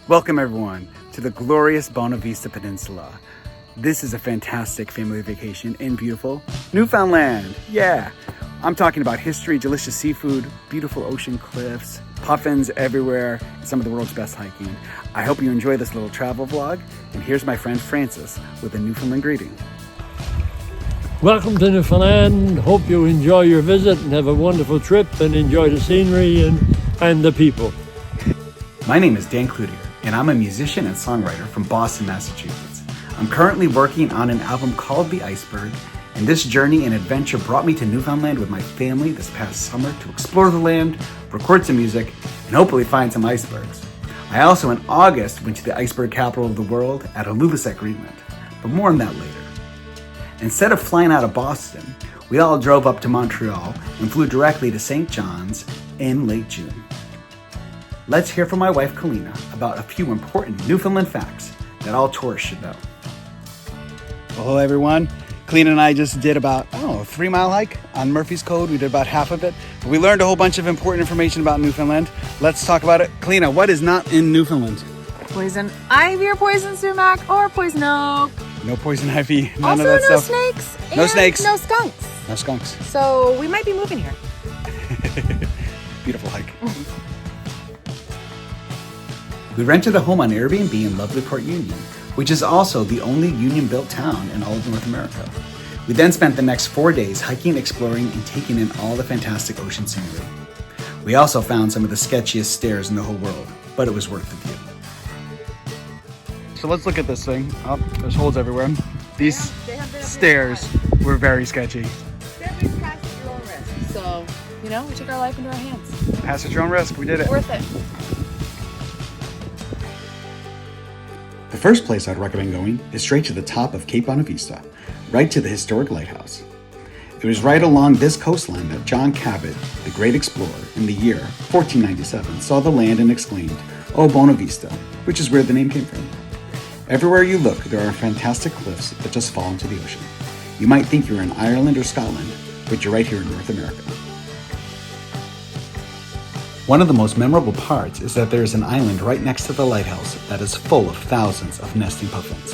Welcome everyone to the glorious Bonavista Peninsula. This is a fantastic family vacation in beautiful Newfoundland. Yeah, I'm talking about history, delicious seafood, beautiful ocean cliffs, puffins everywhere, and some of the world's best hiking. I hope you enjoy this little travel vlog, and here's my friend Francis with a Newfoundland greeting. Welcome to Newfoundland. Hope you enjoy your visit and have a wonderful trip and enjoy the scenery and the people. My name is Dan Cloutier, and I'm a musician and songwriter from Boston, Massachusetts. I'm currently working on an album called The Iceberg, and this journey and adventure brought me to Newfoundland with my family this past summer to explore the land, record some music, and hopefully find some icebergs. I also in August went to the iceberg capital of the world at Ilulissat, Greenland, but more on that later. Instead of flying out of Boston, we all drove up to Montreal and flew directly to St. John's in late June. Let's hear from my wife, Kalina, about a few important Newfoundland facts that all tourists should know. Well, hello everyone. Kalina and I just did about, a 3-mile hike on Murphy's Cove. We did about half of it. But we learned a whole bunch of important information about Newfoundland. Let's talk about it. Kalina, what is not in Newfoundland? Poison ivy or poison sumac or poison oak. No poison ivy, none also, of that no stuff. snakes. No and snakes. No skunks. No skunks. So we might be moving here. Beautiful hike. We rented a home on Airbnb in lovely Port Union, which is also the only union-built town in all of North America. We then spent the next 4 days hiking, exploring, and taking in all the fantastic ocean scenery. We also found some of the sketchiest stairs in the whole world, but it was worth the view. So let's look at this thing. Oh, there's holes everywhere. These stairs were very sketchy. Definitely pass at your own risk. So, we took our life into our hands. Pass at your own risk. We did it. Worth it. The first place I'd recommend going is straight to the top of Cape Bonavista, right to the historic lighthouse. It was right along this coastline that John Cabot, the great explorer, in the year 1497 saw the land and exclaimed, "Oh, Bonavista," which is where the name came from. Everywhere you look, there are fantastic cliffs that just fall into the ocean. You might think you're in Ireland or Scotland, but you're right here in North America. One of the most memorable parts is that there is an island right next to the lighthouse that is full of thousands of nesting puffins.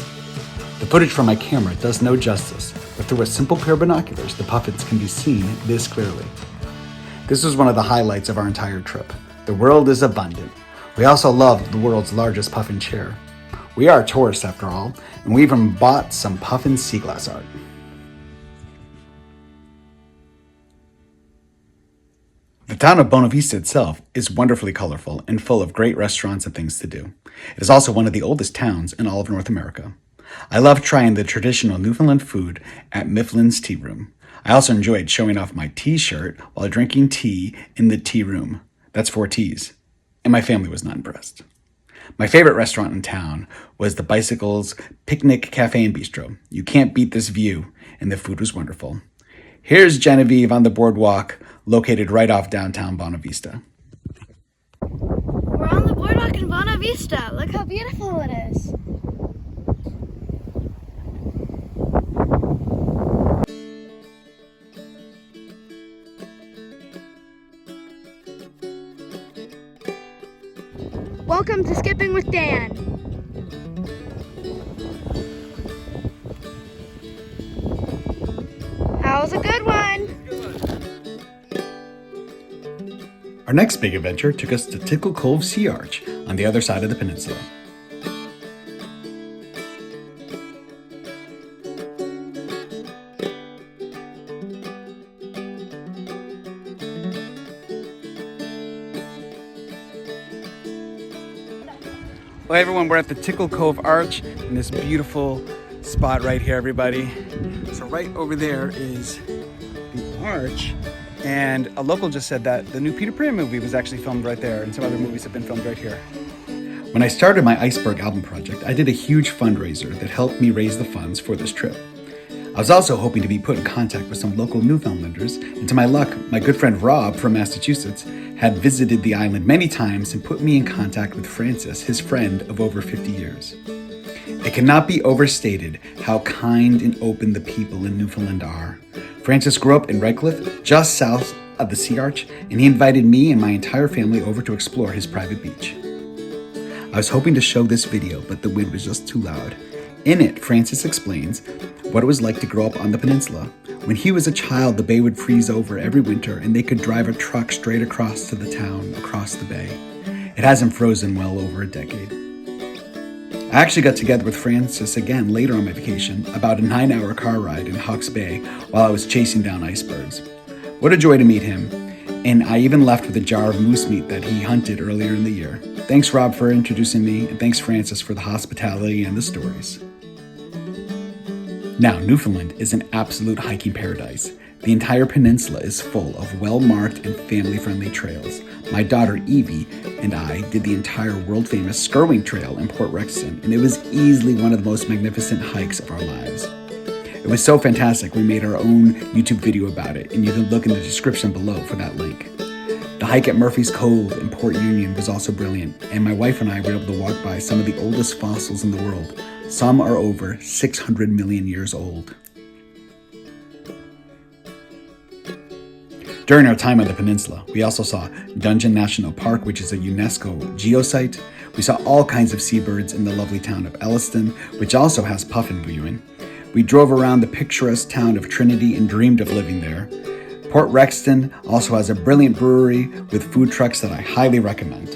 The footage from my camera does no justice, but through a simple pair of binoculars, the puffins can be seen this clearly. This was one of the highlights of our entire trip. The world is abundant. We also loved the world's largest puffin chair. We are tourists after all, and we even bought some puffin sea glass art. The town of Bonavista itself is wonderfully colorful and full of great restaurants and things to do. It is also one of the oldest towns in all of North America. I love trying the traditional Newfoundland food at Mifflin's Tea Room. I also enjoyed showing off my t-shirt while drinking tea in the tea room. That's 4 T's. And my family was not impressed. My favorite restaurant in town was the Bicycles Picnic Cafe and Bistro. You can't beat this view, and the food was wonderful. Here's Genevieve on the boardwalk, located right off downtown Bonavista. We're on the boardwalk in Bonavista. Look how beautiful it is. Welcome to Skipping with Dan. That was a good one. Our next big adventure took us to Tickle Cove Sea Arch on the other side of the peninsula. Well, everyone, we're at the Tickle Cove Arch in this beautiful spot right here, everybody. So right over there is the arch, and a local just said that the new Peter Pan movie was actually filmed right there, and some other movies have been filmed right here. When I started my Iceberg album project, I did a huge fundraiser that helped me raise the funds for this trip. I was also hoping to be put in contact with some local Newfoundlanders, and to my luck, my good friend Rob from Massachusetts had visited the island many times and put me in contact with Francis, his friend of over 50 years. It cannot be overstated how kind and open the people in Newfoundland are. Francis grew up in Redcliffe, just south of the Sea Arch, and he invited me and my entire family over to explore his private beach. I was hoping to show this video, but the wind was just too loud. In it, Francis explains what it was like to grow up on the peninsula. When he was a child, the bay would freeze over every winter and they could drive a truck straight across to the town across the bay. It hasn't frozen well over a decade. I actually got together with Francis again later on my vacation, about a 9-hour car ride in Hawke's Bay while I was chasing down icebergs. What a joy to meet him, and I even left with a jar of moose meat that he hunted earlier in the year. Thanks, Rob, for introducing me, and thanks, Francis, for the hospitality and the stories. Now, Newfoundland is an absolute hiking paradise. The entire peninsula is full of well-marked and family-friendly trails. My daughter Evie and I did the entire world-famous Skirwing Trail in Port Rexton, and it was easily one of the most magnificent hikes of our lives. It was so fantastic, we made our own YouTube video about it, and you can look in the description below for that link. The hike at Murphy's Cove in Port Union was also brilliant, and my wife and I were able to walk by some of the oldest fossils in the world. Some are over 600 million years old. During our time on the peninsula, we also saw Dungeon National Park, which is a UNESCO geosite. We saw all kinds of seabirds in the lovely town of Elliston, which also has puffin viewing. We drove around the picturesque town of Trinity and dreamed of living there. Port Rexton also has a brilliant brewery with food trucks that I highly recommend.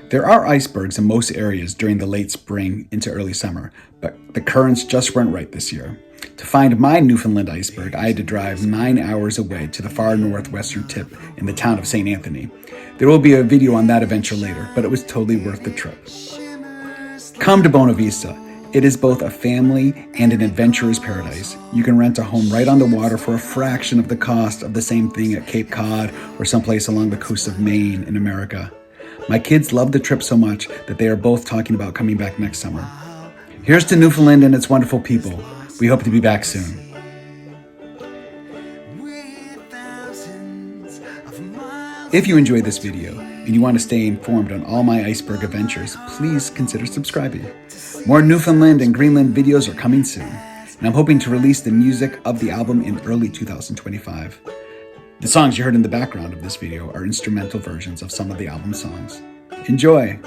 There are icebergs in most areas during the late spring into early summer, but the currents just weren't right this year. To find my Newfoundland iceberg, I had to drive 9 hours away to the far northwestern tip in the town of St. Anthony. There will be a video on that adventure later, but it was totally worth the trip. Come to Bonavista. It is both a family and an adventurer's paradise. You can rent a home right on the water for a fraction of the cost of the same thing at Cape Cod or someplace along the coast of Maine in America. My kids love the trip so much that they are both talking about coming back next summer. Here's to Newfoundland and its wonderful people. We hope to be back soon. If you enjoyed this video and you want to stay informed on all my iceberg adventures, please consider subscribing. More Newfoundland and Greenland videos are coming soon, and I'm hoping to release the music of the album in early 2025. The songs you heard in the background of this video are instrumental versions of some of the album songs. Enjoy!